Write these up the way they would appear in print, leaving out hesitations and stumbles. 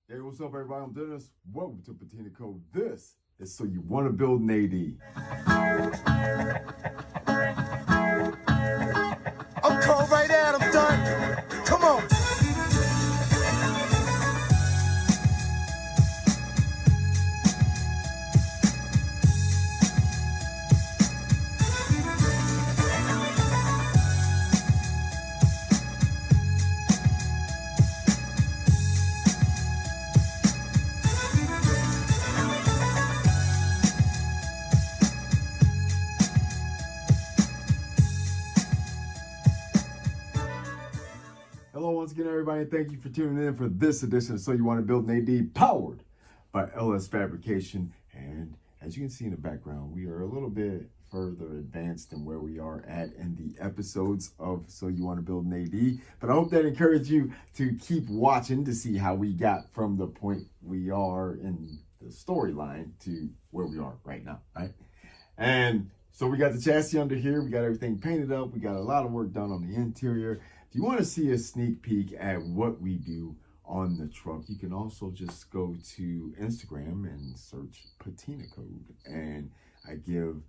Hey, what's up, everybody? I'm Dennis. Welcome to Patinacode. This is So You Want to Build an AD. I'm cold right out, I'm done. Come on. Hello, once again, everybody, and thank you for tuning in for this edition of So You Want to Build an AD, powered by LS Fabrication. And as you can see in the background, we are a little bit further advanced than where we are at in the episodes of So You Want to Build an AD. But I hope that encouraged you to keep watching to see how we got from the point we are in the storyline to where we are right now, right? And so we got the chassis under here. We got everything painted up. We got a lot of work done on the interior. If you want to see a sneak peek at what we do on the truck, you can also just go to Instagram and search patinacode. And I give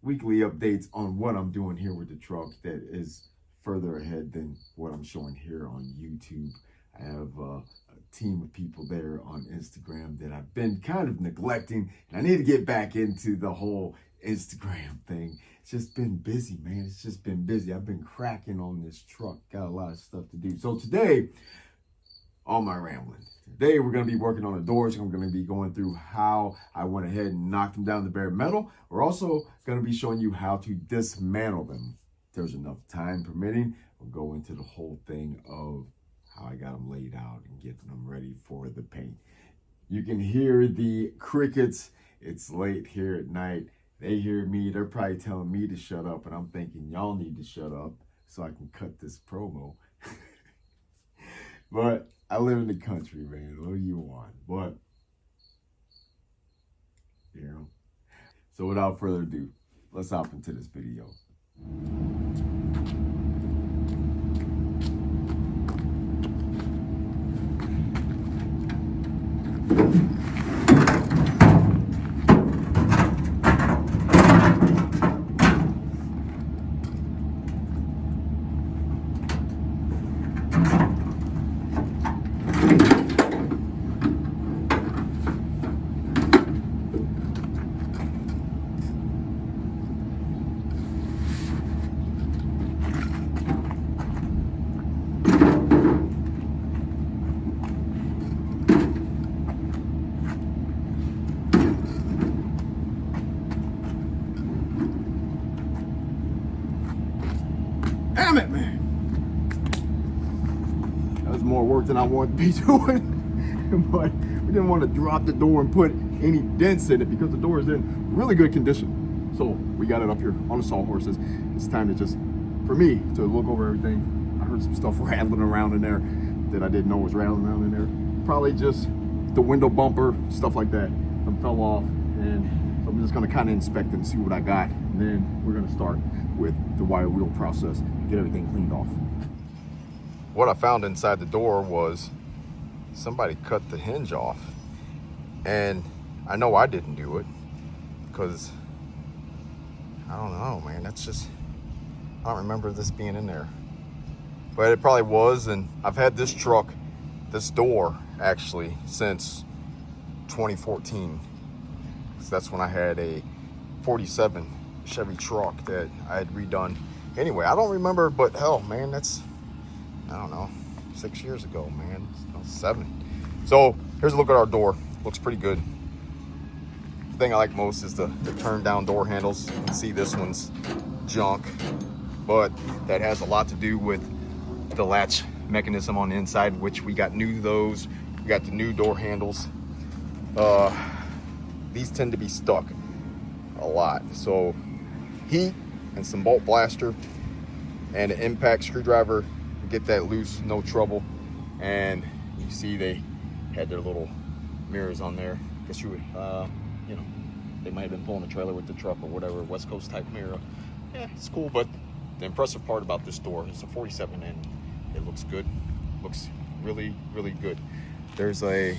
weekly updates on what I'm doing here with the truck that is further ahead than what I'm showing here on YouTube. I have a team of people there on Instagram that I've been kind of neglecting, and I need to get back into the whole Instagram thing. It's just been busy, man. It's just been busy. I've been cracking on this truck. Got a lot of stuff to do. So today, all my rambling. Today we're going to be working on the doors. I'm going to be going through how I went ahead and knocked them down to bare metal. We're also going to be showing you how to dismantle them. If there's enough time permitting, we'll go into the whole thing of how I got them laid out and getting them ready for the paint. You can hear the crickets. It's late here at night. They hear me. They're probably telling me to shut up, and I'm thinking y'all need to shut up so I can cut this promo. But I live in the country, man. What do you want? But, you know. So without further ado, let's hop into this video. Damn it, man. That was more work than I wanted to be doing. But we didn't want to drop the door and put any dents in it because the door is in really good condition. So we got it up here on the sawhorses. It's time to just, for me, to look over everything. I heard some stuff rattling around in there that I didn't know was rattling around in there. Probably just the window bumper, stuff like that. Some fell off, and so I'm just gonna kind of inspect it and see what I got. And then we're gonna start with the wire wheel process, get everything cleaned off. What I found inside the door was somebody cut the hinge off, and I know I didn't do it because I don't know, man. That's just, I don't remember this being in there, but it probably was. And I've had this truck, this door actually, since 2014. So that's when I had a 47 Chevy truck that I had redone. Anyway, I don't remember, but hell, man, that's, I don't know, 6 years ago, man. No, 7. So here's a look at our door. Looks pretty good. The thing I like most is the turn down door handles. You can see this one's junk, but that has a lot to do with the latch mechanism on the inside, which we got new those. We got the new door handles. These tend to be stuck a lot. So heat and some bolt blaster and an impact screwdriver, get that loose, no trouble. And you see they had their little mirrors on there. Guess you would, you know, they might have been pulling a trailer with the truck or whatever, West Coast type mirror. Yeah, it's cool, but the impressive part about this door is a 47 and it looks good. Looks really, really good. there's a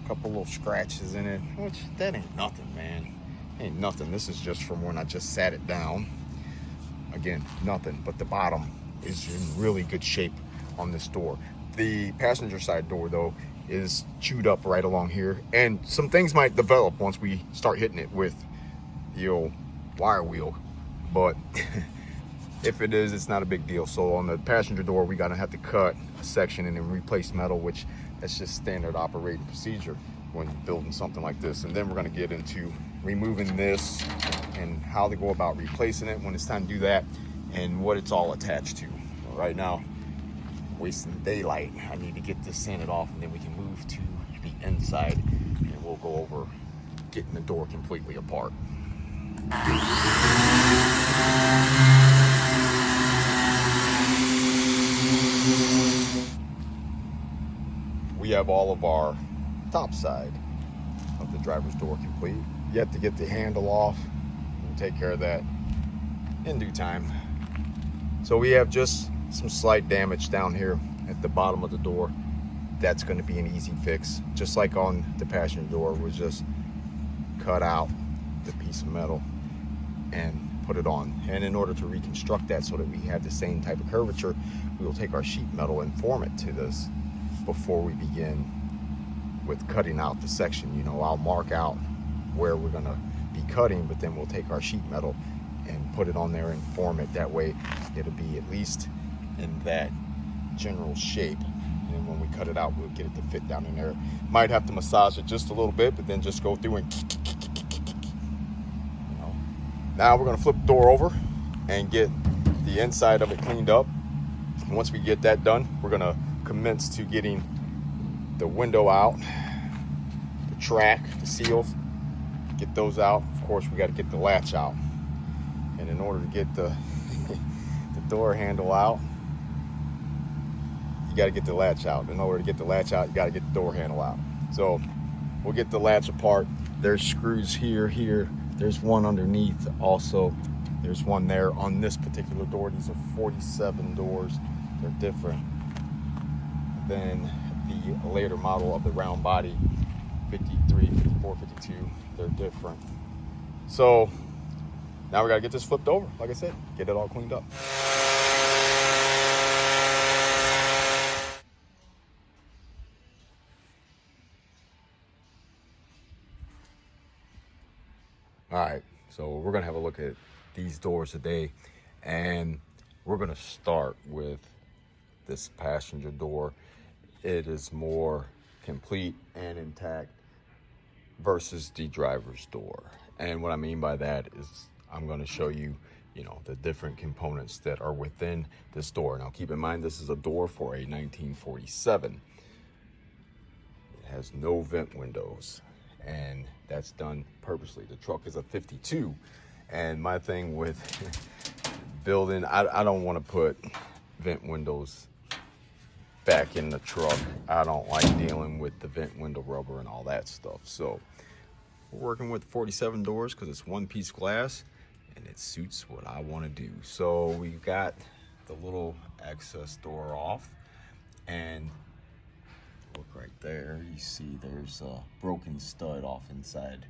couple little scratches in it, which that ain't nothing, man. Ain't nothing. This is just from when I just sat it down. Again, nothing, but the bottom is in really good shape on this door. The passenger side door, though, is chewed up right along here, and some things might develop once we start hitting it with the old wire wheel, but if it is, it's not a big deal. So on the passenger door, we gotta have to cut a section and then replace metal, which that's just standard operating procedure when building something like this. And then we're gonna get into removing this and how to go about replacing it when it's time to do that, and what it's all attached to. So right now, wasting daylight. I need to get this sanded off, and then we can move to the inside, and we'll go over getting the door completely apart. We have all of our top side of the driver's door complete. Yet to get the handle off. We'll take care of that in due time. So we have just some slight damage down here at the bottom of the door. That's going to be an easy fix. Just like on the passenger door, we'll just cut out the piece of metal and put it on. And in order to reconstruct that so that we have the same type of curvature, we will take our sheet metal and form it to this before we begin with cutting out the section. You know, I'll mark out where we're gonna be cutting, but then we'll take our sheet metal and put it on there and form it. That way it'll be at least in that general shape. And when we cut it out, we'll get it to fit down in there. Might have to massage it just a little bit, but then just go through and now we're gonna flip the door over and get the inside of it cleaned up. And once we get that done, we're gonna commence to getting the window out, the track, the seals, get those out. Of course, we gotta get the latch out. And in order to get the door handle out, you gotta get the latch out. In order to get the latch out, you gotta get the door handle out. So we'll get the latch apart. There's screws here. There's one underneath also. There's one there on this particular door. These are 47 doors. They're different than the later model of the round body, 53, 54, 52. They're different. So now we gotta get this flipped over. Like I said, get it all cleaned up. All right, so we're gonna have a look at these doors today, and we're gonna start with this passenger door. It is more complete and intact versus the driver's door. And what I mean by that is I'm gonna show you, the different components that are within this door. Now keep in mind, this is a door for a 1947. It has no vent windows, and that's done purposely. The truck is a 52, and my thing with building, I don't want to put vent windows back in the truck. I don't like dealing with the vent window rubber and all that stuff. So we're working with 47 doors because it's one piece glass and it suits what I want to do. So we got the little access door off, and look right there, you see there's a broken stud off inside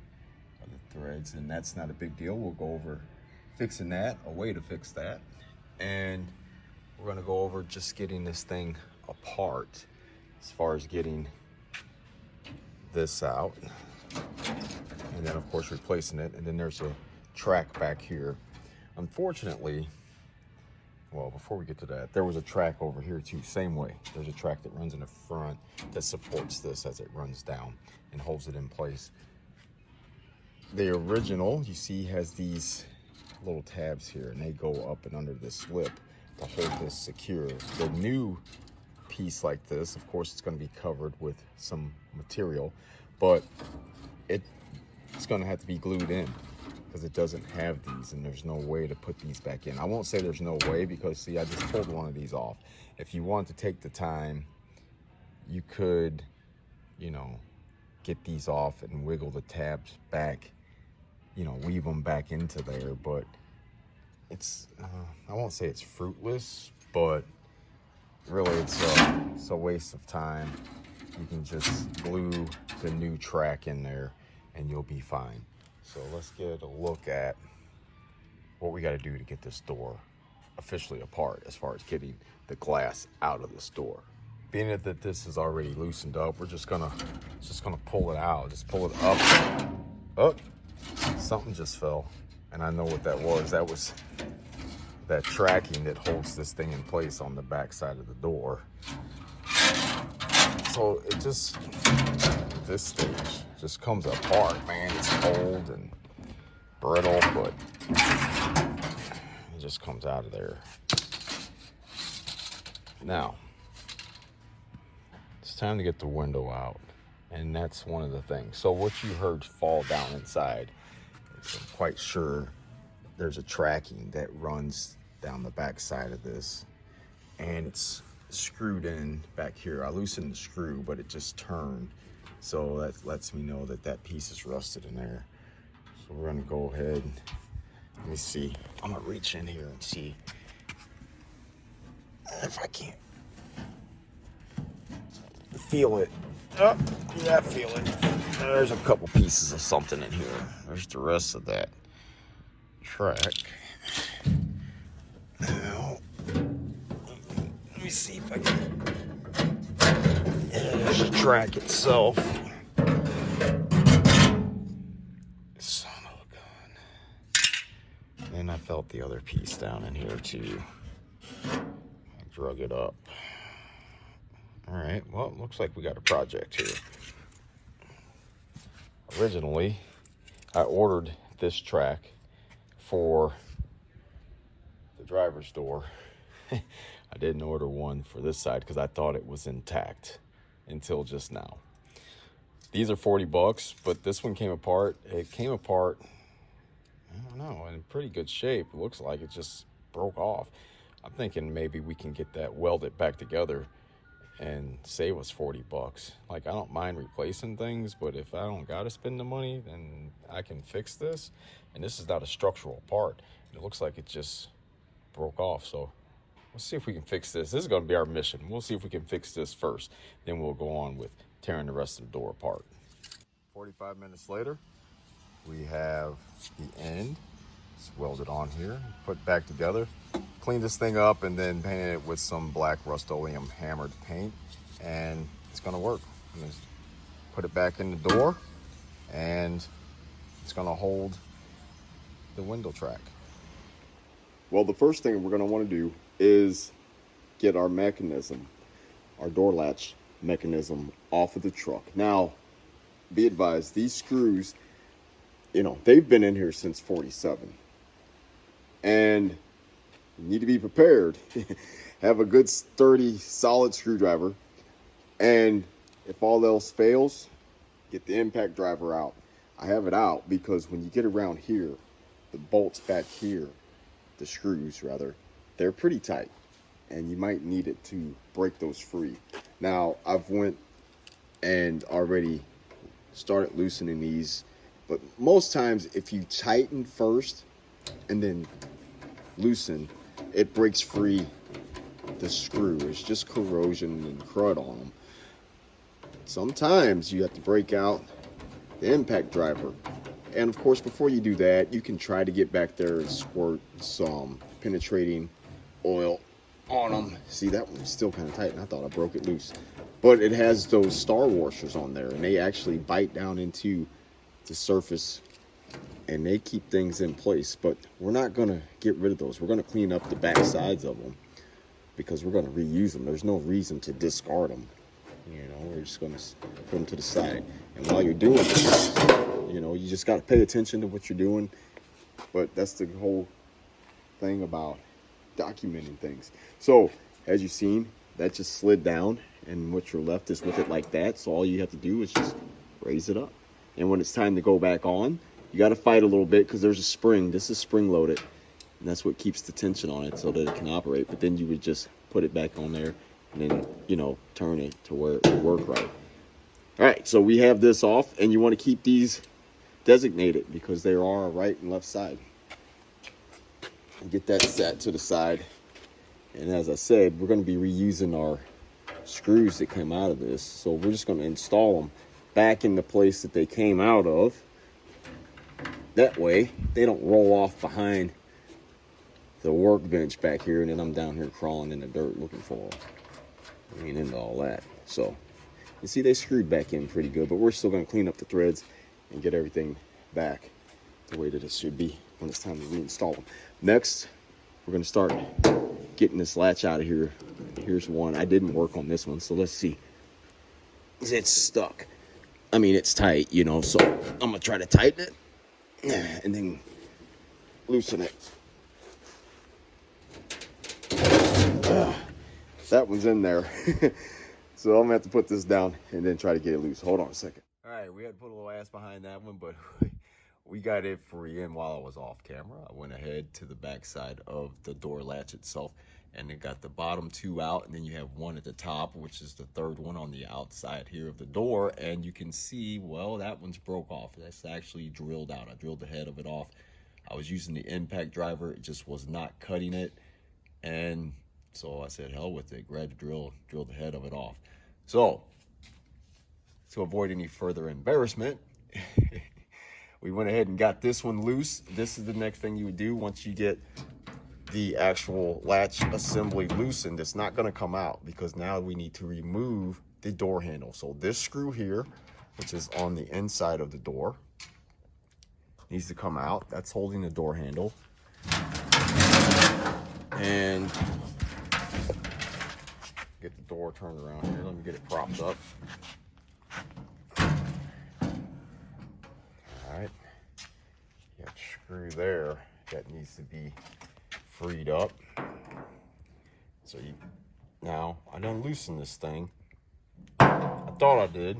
of the threads, and that's not a big deal. We'll go over fixing that, a way to fix that, and we're gonna go over just getting this thing apart as far as getting this out, and then of course replacing it. And then there's a track back here. Unfortunately, well, before we get to that, there was a track over here too, same way. There's a track that runs in the front that supports this as it runs down and holds it in place. The original, you see, has these little tabs here, and they go up and under this slip to hold this secure. The new piece like this, of course, it's going to be covered with some material, but it's going to have to be glued in because it doesn't have these, and there's no way to put these back in. I won't say there's no way, because see, I just pulled one of these off. If you want to take the time, you could, get these off and wiggle the tabs back, weave them back into there, but it's, I won't say it's fruitless, but really it's a waste of time you can just glue the new track in there and you'll be fine. So let's get a look at what we got to do to get this door officially apart as far as getting the glass out of this door. Being that this is already loosened up, we're just gonna pull it out. Just pull it up. Oh, something just fell, and I know what that was. That was that tracking that holds this thing in place on the back side of the door. So it just, this stage just comes apart, man. It's cold and brittle, but it just comes out of there. Now, it's time to get the window out, and that's one of the things. So what you heard fall down inside, I'm quite sure there's a tracking that runs down the back side of this, and it's screwed in back here. I loosened the screw, but it just turned, so that lets me know that that piece is rusted in there. So we're gonna go ahead and let me see. I'm gonna reach in here and see if I can't feel it. Oh, yeah, I feel it. There's a couple pieces of something in here. There's the rest of that track. Now, let me see if I can. There's the track itself. Son of a gun. And I felt the other piece down in here too. I drug it up. All right, well, it looks like we got a project here. Originally, I ordered this track for the driver's door. I didn't order one for this side because I thought it was intact until just now. These are $40, but this one came apart. It came apart, I don't know, in pretty good shape. It looks like it just broke off. I'm thinking maybe we can get that welded back together and save us $40. Like, I don't mind replacing things, but if I don't gotta spend the money, then I can fix this. And this is not a structural part. It looks like it just broke off. So let's see if we can fix this. This is gonna be our mission. We'll see if we can fix this first. Then we'll go on with tearing the rest of the door apart. 45 minutes later, we have the end. It's welded on here, put back together. Clean this thing up and then paint it with some black Rust-Oleum hammered paint, and it's gonna work. I'm gonna put it back in the door, and it's gonna hold the window track. Well, the first thing we're going to want to do is get our mechanism, our door latch mechanism, off of the truck. Now, be advised, these screws, you know, they've been in here since 47. And you need to be prepared. Have a good, sturdy, solid screwdriver. And if all else fails, get the impact driver out. I have it out because when you get around here, the bolts back here, the screws rather, they're pretty tight, and you might need it to break those free. Now, I've went and already started loosening these, but most times if you tighten first and then loosen, it breaks free the screw. It's just corrosion and crud on them. Sometimes you have to break out the impact driver. And of course, before you do that, you can try to get back there and squirt some penetrating oil on them. See, that one's still kind of tight, and I thought I broke it loose. But it has those star washers on there, and they actually bite down into the surface, and they keep things in place. But we're not going to get rid of those. We're going to clean up the back sides of them because we're going to reuse them. There's no reason to discard them. You know, we're just going to put them to the side. And while you're doing this, you know, you just got to pay attention to what you're doing. But that's the whole thing about documenting things. So, as you've seen, that just slid down, and what you're left is with it like that. So all you have to do is just raise it up. And when it's time to go back on, you got to fight a little bit because there's a spring. This is spring loaded, and that's what keeps the tension on it so that it can operate. But then you would just put it back on there and then, you know, turn it to where it will work right. All right, so we have this off, and you want to keep these designated because they are our right and left side. And get that set to the side. And as I said, we're going to be reusing our screws that come out of this. So we're just going to install them back in the place that they came out of. That way they don't roll off behind the workbench back here, and then I'm down here crawling in the dirt looking for them. I mean, into all that. So you see they screwed back in pretty good, but we're still going to clean up the threads and get everything back the way that it should be when it's time to reinstall them. Next, we're going to start getting this latch out of here. Here's one. I didn't work on this one, so let's see. It's stuck. I mean, it's tight, you know, so I'm going to try to tighten it and then loosen it. That one's in there. So I'm gonna have to put this down and then try to get it loose. Hold on a second. All right, we had to put a little ass behind that one, but we got it free. And while I was off camera, I went ahead to the back side of the door latch itself, and it got the bottom two out, and then you have one at the top, which is the third one on the outside here of the door. And you can see, well, that one's broke off. That's actually drilled out. I drilled the head of it off. I was using the impact driver. It just was not cutting it. And so I said, hell with it, grabbed the drill, drilled the head of it off. So, to avoid any further embarrassment, we went ahead and got this one loose. This is the next thing you would do once you get the actual latch assembly loosened. It's not gonna come out because now we need to remove the door handle. So this screw here, which is on the inside of the door, needs to come out. That's holding the door handle. And get the door turned around here. Let me get it propped up. All right. You have a screw there that needs to be freed up. So now I done loosened this thing. I thought I did.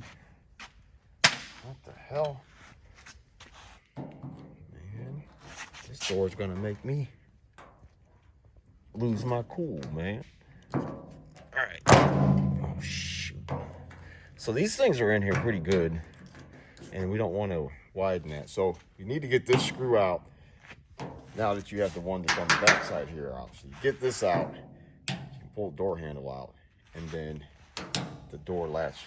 What the hell? Man, this door's gonna make me lose my cool, man. All right. Oh, shoot. So these things are in here pretty good, and we don't want to widen that. So you need to get this screw out now that you have the one that's on the back side here out. So you get this out, you can pull the door handle out, and then the door latch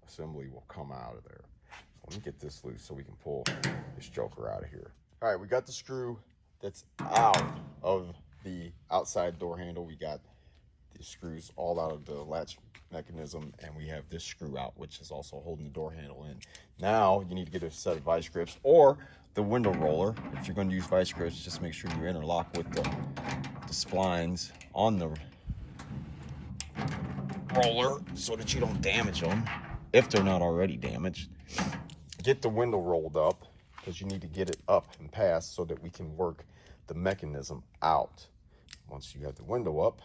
assembly will come out of there. So let me get this loose so we can pull this joker out of here. All right, we got the screw that's out of the outside door handle. We got the screws all out of the latch mechanism, and we have this screw out, which is also holding the door handle in. Now you need to get a set of vice grips or the window roller. If you're going to use vice grips, just make sure you interlock with the splines on the roller so that you don't damage them if they're not already damaged. Get the window rolled up because you need to get it up and past so that we can work the mechanism out. Once you have the window up,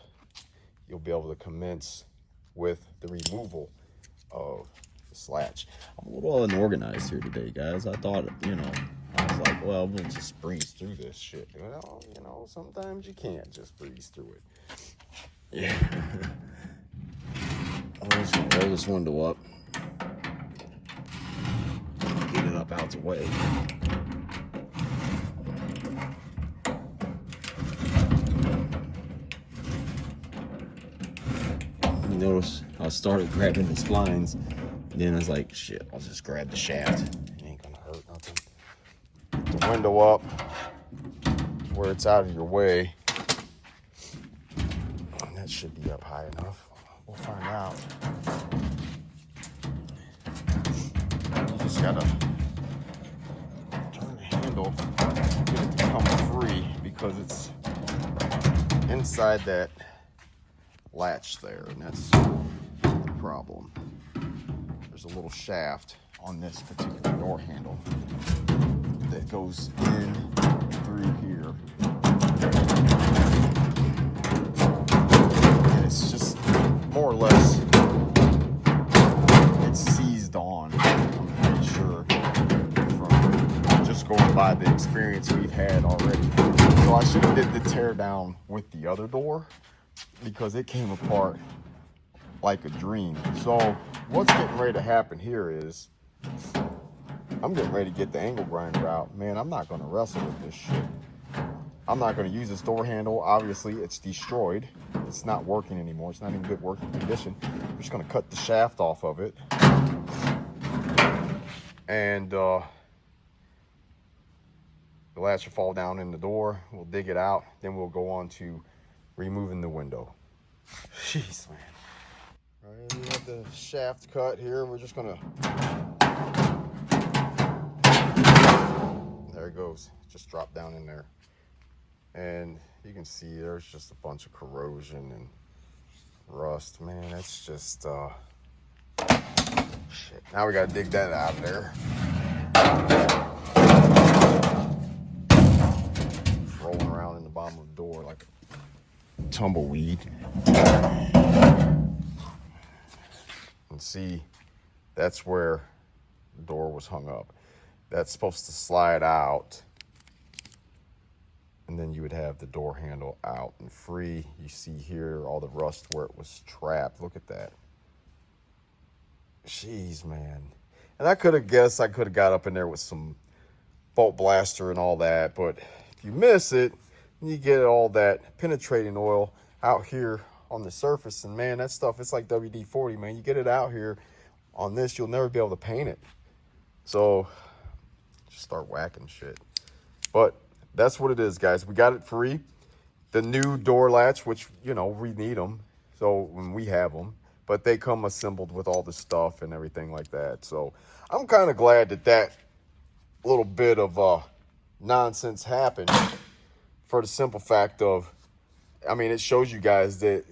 you'll be able to commence with the removal of this latch. I'm a little unorganized here today, guys. I thought, you know, I was like, well, we'll just breeze through this shit. Well, you know, sometimes you can't just breeze through it. Yeah. I'm just gonna roll this window up. Get it up out the way. You notice I started grabbing the splines, and then I was like, shit, I'll just grab the shaft. It ain't gonna hurt nothing. Get the window up where it's out of your way. And that should be up high enough. We'll find out. You just gotta turn the handle, get it to come free because it's inside that latch there, and that's the problem. There's a little shaft on this particular door handle that goes in through here, and it's just more or less it's seized on. I'm pretty sure from just going by the experience we've had already. So I should have did the tear down with the other door, because it came apart like a dream. So what's getting ready to happen here is I'm getting ready to get the angle grinder out. Man, I'm not going to wrestle with this shit. I'm not going to use this door handle. Obviously, it's destroyed. It's not working anymore. It's not in good working condition. I'm just going to cut the shaft off of it. And the latch will fall down in the door. We'll dig it out. Then we'll go on to removing the window. Jeez, man. All right, we have the shaft cut here. We're just going to... There it goes. Just drop down in there. And you can see there's just a bunch of corrosion and rust. Man, it's just shit. Now we gotta dig that out of there. It's rolling around in the bottom of the door like a tumbleweed. And see, that's where the door was hung up. That's supposed to slide out. And then you would have the door handle out and free. You see here all the rust where it was trapped. Look at that. Jeez, man. And I could have guessed I could have got up in there with some bolt blaster and all that. But if you miss it, you get all that penetrating oil out here on the surface. And man, that stuff, it's like WD-40, man. You get it out here on this, you'll never be able to paint it. So just start whacking shit. But that's what it is, guys. We got it free. The new door latch, which, you know, we need them. So when we have them, but they come assembled with all the stuff and everything like that. So I'm kind of glad that that little bit of nonsense happened, for the simple fact of, I mean, it shows you guys that,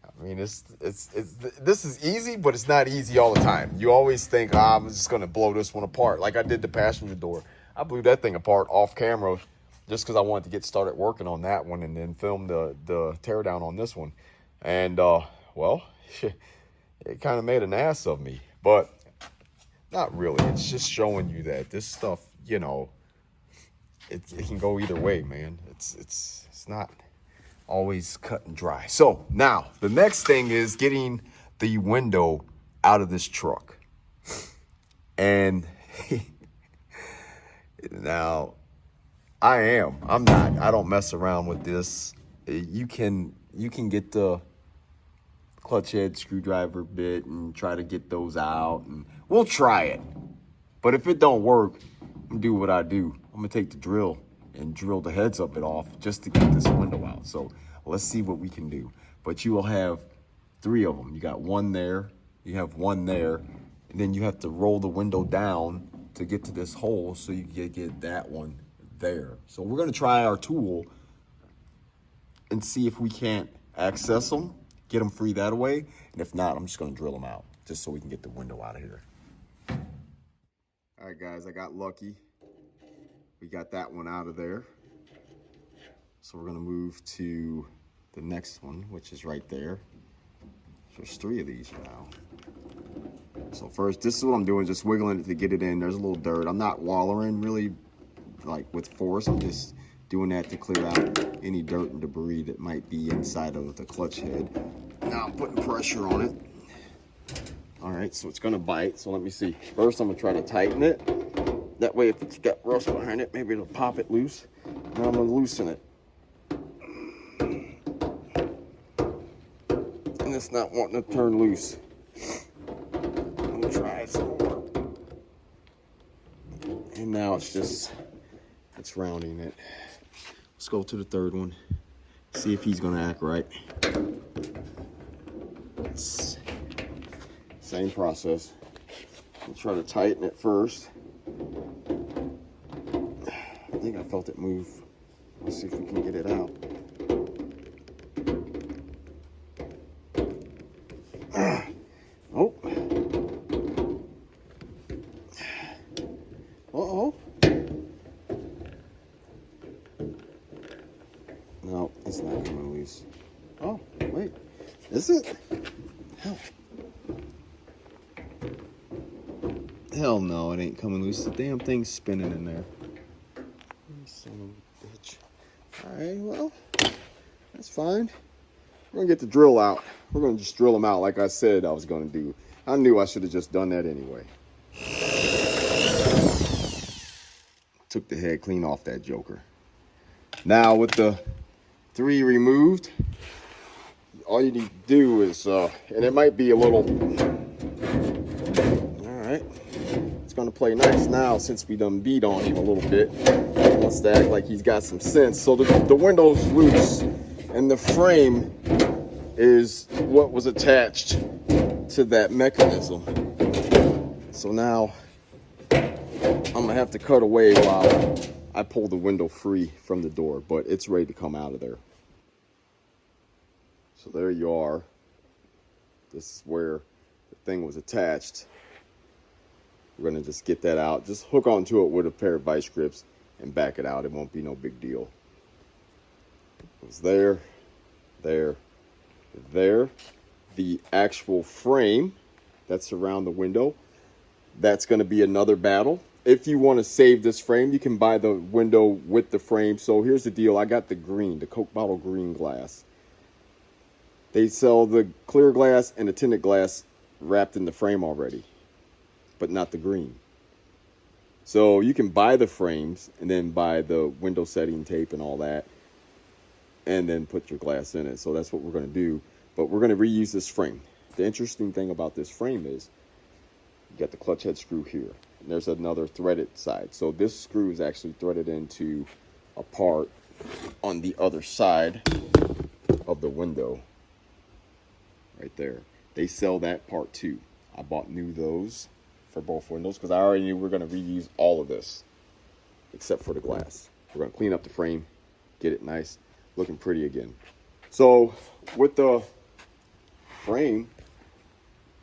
I mean, this is easy, but it's not easy all the time. You always think, I'm just going to blow this one apart. Like I did the passenger door. I blew that thing apart off camera just because I wanted to get started working on that one and then film the teardown on this one. And, well, it kind of made an ass of me. But not really. It's just showing you that this stuff, you know, it can go either way, man. It's not always cut and dry. So now the next thing is getting the window out of this truck. And... Now, I don't mess around with this. You can get the clutch head screwdriver bit and try to get those out, and we'll try it. But if it don't work, I'm gonna do what I do. I'm gonna take the drill and drill the heads of it off just to get this window out. So let's see what we can do. But you will have 3 of them. You got one there, you have one there, and then you have to roll the window down to get to this hole so you can get that one there. So we're going to try our tool and see if we can't access them, get them free that way. And if not, I'm just going to drill them out just so we can get the window out of here. All right, guys, I got lucky. We got that one out of there. So we're going to move to the next one, which is right there. There's 3 of these now. So first, this is what I'm doing, just wiggling it to get it in. There's a little dirt. I'm not wallering really like with force. I'm just doing that to clear out any dirt and debris that might be inside of the clutch head. Now I'm putting pressure on it. All right, so it's gonna bite. So let me see. First, I'm gonna try to tighten it. That way, if it's got rust behind it, maybe it'll pop it loose. Now I'm gonna loosen it. And it's not wanting to turn loose. Try some more. And now it's rounding it. Let's go to the 3rd one. See if he's gonna act right. Same process. We'll try to tighten it first. I think I felt it move. Let's see if we can get it out. Oh. Uh-oh. No, it's not coming loose. Oh, wait. Is it? Hell. Hell no, it ain't coming loose. The damn thing's spinning in there. Son of a bitch. Alright, well, that's fine. We're gonna get the drill out. We're gonna just drill them out like I said I was gonna do. I knew I should have just done that anyway. Took the head clean off that joker. Now with the 3 removed, all you need to do is, and it might be a little, all right, it's gonna play nice now since we done beat on him a little bit. He wants to act like he's got some sense. So the window's loose and the frame is what was attached to that mechanism. So now I'm gonna have to cut away while I pull the window free from the door, but it's ready to come out of there. So there you are. This is where the thing was attached. We're gonna just get that out. Just hook onto it with a pair of vice grips and back it out. It won't be no big deal. It was there, there, there. The actual frame that's around the window, that's gonna be another battle. If you want to save this frame, you can buy the window with the frame. So here's the deal. I got the green, the Coke bottle green glass. They sell the clear glass and the tinted glass wrapped in the frame already, but not the green. So you can buy the frames and then buy the window setting tape and all that, and then put your glass in it. So that's what we're going to do. But we're going to reuse this frame. The interesting thing about this frame is you got the clutch head screw here. And there's another threaded side. So this screw is actually threaded into a part on the other side of the window. Right there. They sell that part too. I bought those for both windows because I already knew we we're going to reuse all of this except for the glass. We're going to clean up the frame, get it nice, looking pretty again. So with the frame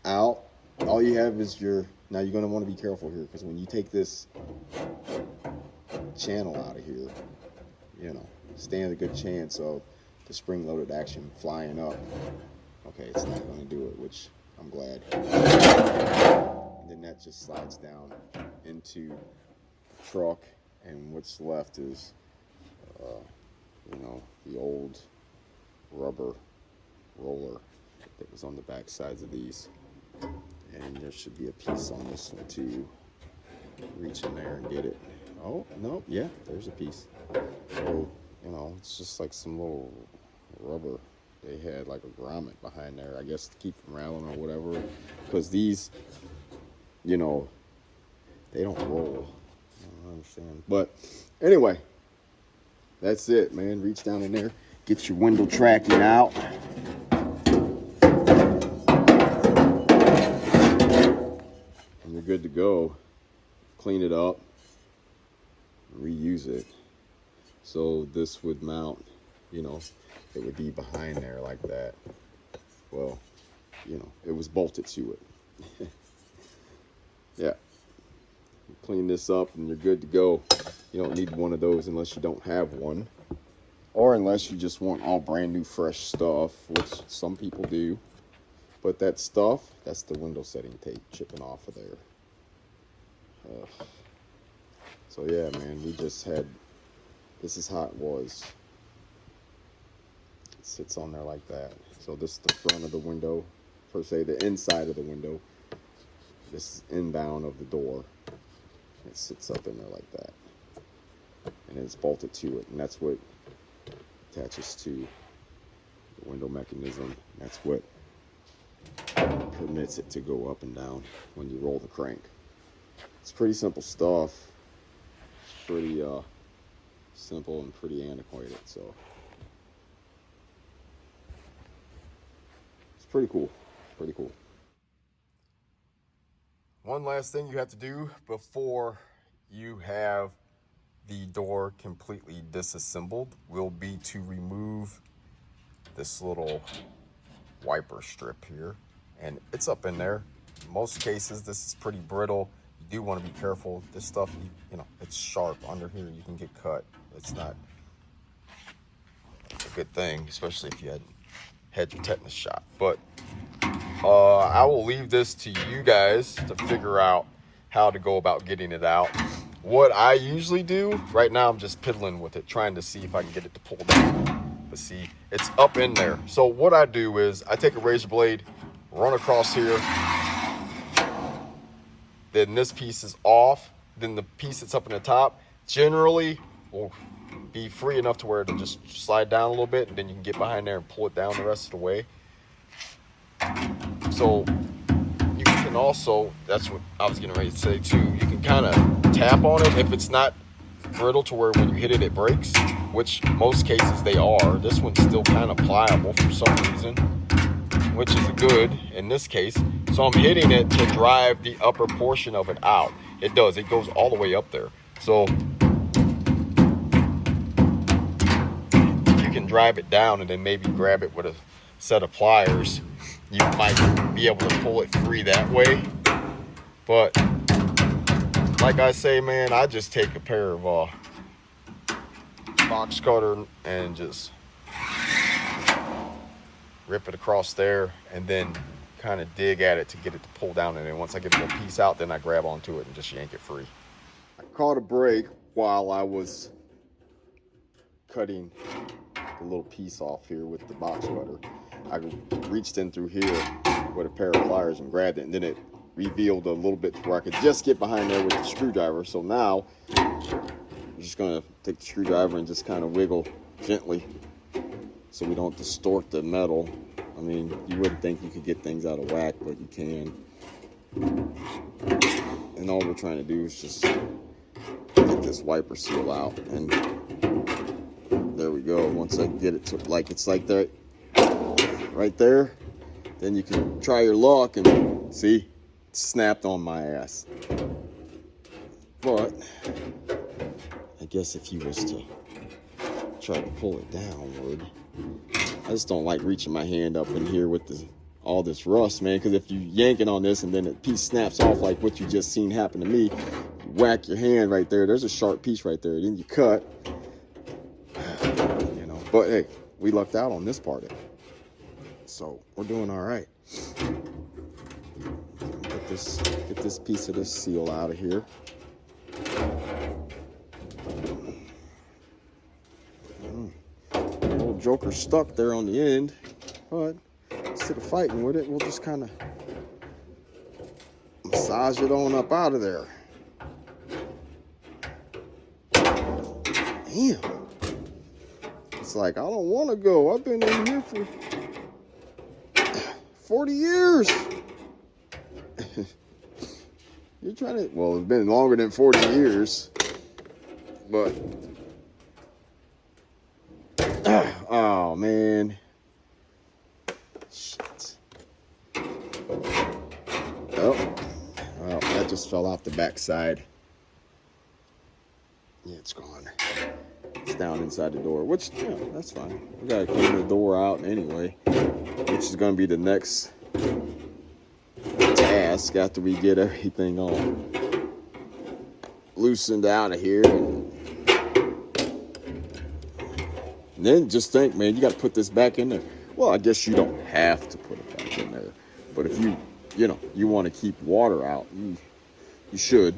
out, all you have is now you're going to want to be careful here because when you take this channel out of here, you know, stand a good chance of the spring-loaded action flying up. Okay, it's not going to do it, which I'm glad. And then that just slides down into the truck, and what's left is, you know, the old rubber roller that was on the back sides of these. And there should be a piece on this one too. Reach in there and get it. Oh, no, yeah, there's a piece. So, you know, it's just like some little rubber. They had like a grommet behind there, I guess, to keep from rattling or whatever. Because these, you know, they don't roll. I don't understand. But anyway, that's it, man. Reach down in there, get your window tracking out. And you're good to go. Clean it up, reuse it. So this would mount, you know, it would be behind there like that. Well, you know, it was bolted to it. Yeah. You clean this up and you're good to go. You don't need one of those unless you don't have one. Or unless you just want all brand new fresh stuff, which some people do. But that stuff, that's the window setting tape chipping off of there. So yeah, man, we just had, this is how it was. It sits on there like that. So this is the front of the window, per se, the inside of the window. This is inbound of the door. It sits up in there like that. And it's bolted to it, and that's what attaches to the window mechanism. That's what permits it to go up and down when you roll the crank. It's pretty simple stuff. It's pretty simple and pretty antiquated, so it's pretty cool. Pretty cool. One last thing you have to do before you have the door completely disassembled will be to remove this little wiper strip here, and it's up in there. In most cases, this is pretty brittle. You do want to be careful. This stuff, you know, it's sharp under here. You can get cut. It's not a good thing, especially if you had your tetanus shot. But I will leave this to you guys to figure out how to go about getting it out. What I usually do, right now I'm just piddling with it, trying to see if I can get it to pull down. But see, it's up in there. So what I do is I take a razor blade, run across here, then this piece is off, then the piece that's up in the top generally will be free enough to where it'll just slide down a little bit, and then you can get behind there and pull it down the rest of the way. So you can also, that's what I was getting ready to say too, you can kind of tap on it if it's not brittle to where when you hit it, it breaks, which most cases they are. This one's still kind of pliable for some reason, which is good in this case. So I'm hitting it to drive the upper portion of it out. It does, it goes all the way up there. So you can drive it down and then maybe grab it with a set of pliers. You might be able to pull it free that way. But like I say, man, I just take a pair of box cutter and just rip it across there, and then kind of dig at it to get it to pull down. And then once I get a little piece out, then I grab onto it and just yank it free. I caught a break while I was cutting the little piece off here with the box cutter. I reached in through here with a pair of pliers and grabbed it, and then it revealed a little bit where I could just get behind there with the screwdriver. So now I'm just gonna take the screwdriver and just kind of wiggle gently so we don't distort the metal. I mean, you wouldn't think you could get things out of whack, but you can. And all we're trying to do is just get this wiper seal out, and there we go. Once I get it to like it's like that right there, then you can try your luck and see, it snapped on my ass. But I guess if you was to try to pull it downward, I just don't like reaching my hand up in here with all this rust, man, because if you yanking on this and then a piece snaps off like what you just seen happen to me, you whack your hand right there, there's a sharp piece right there, then you cut, you know. But hey, we lucked out on this part of it, so we're doing all right. Get this piece of this seal out of here. Old joker stuck there on the end, but instead of fighting with it, we'll just kind of massage it on up out of there. Damn. It's like, I don't want to go. I've been in here for 40 years. You're trying to, well, it's been longer than 40 years, but, oh, man. Shit. Oh, well, that just fell off the backside. Yeah, it's gone. It's down inside the door, which, yeah, that's fine. We gotta clean the door out anyway, which is gonna be the next task after we get everything all loosened out of here. And then just think, man, you got to put this back in there. Well, I guess you don't have to put it back in there, but if you you want to keep water out, you should.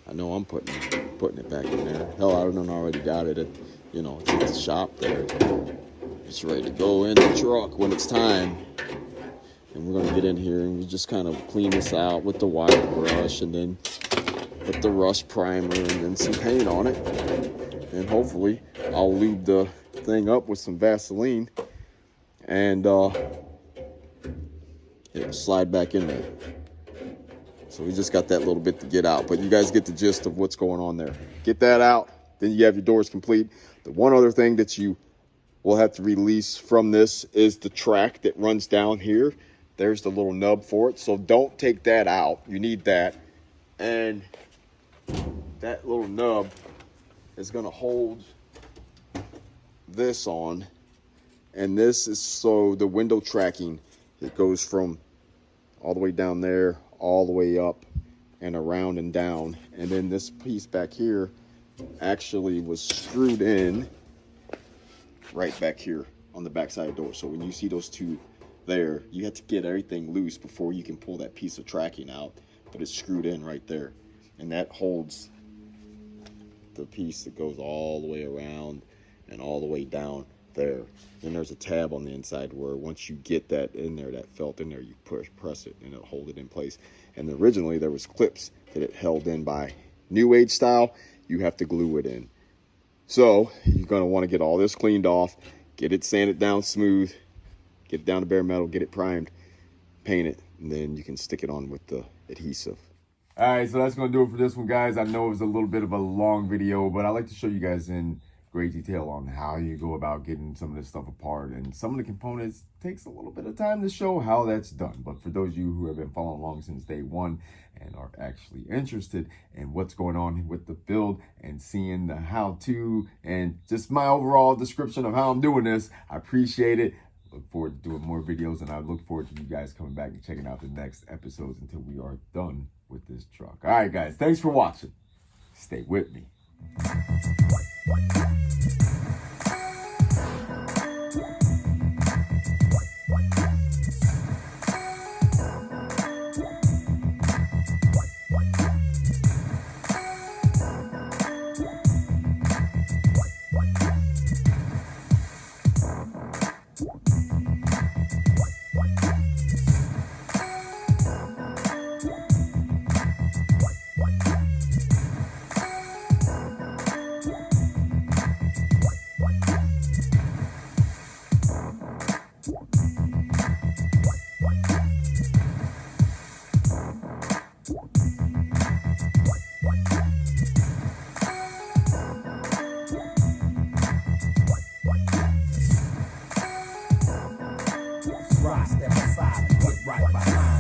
I know I'm putting it back in there. Hell, I done already got it at, it's at the shop there. It's ready to go in the truck when it's time. And we're gonna get in here and we just kind of clean this out with the wire brush, and then put the rust primer and then some paint on it. And hopefully I'll lube the thing up with some Vaseline, and it'll slide back in there. So we just got that little bit to get out, but you guys get the gist of what's going on there. Get that out, then you have your doors complete. The one other thing that you will have to release from this is the track that runs down here. There's the little nub for it, so don't take that out. You need that. And that little nub is gonna hold this on, and this is so the window tracking, it goes from all the way down there, all the way up and around and down. And then this piece back here actually was screwed in right back here on the back side of the door. So when you see those two there, you have to get everything loose before you can pull that piece of tracking out, but it's screwed in right there, and that holds the piece that goes all the way around and all the way down there. Then there's a tab on the inside where once you get that in there, that felt in there, you press it and it'll hold it in place. And originally there was clips that it held in by new age style. You have to glue it in. So you're going to want to get all this cleaned off, get it sanded down smooth, get it down to bare metal, get it primed, paint it, and then you can stick it on with the adhesive. All right, so that's going to do it for this one, guys. I know it was a little bit of a long video, but I like to show you guys in great detail on how you go about getting some of this stuff apart. And some of the components takes a little bit of time to show how that's done. But for those of you who have been following along since day one and are actually interested in what's going on with the build and seeing the how-to and just my overall description of how I'm doing this, I appreciate it. Look forward to doing more videos, and I look forward to you guys coming back and checking out the next episodes until we are done with this truck. All right, guys, thanks for watching. Stay with me. Step aside and get right behind.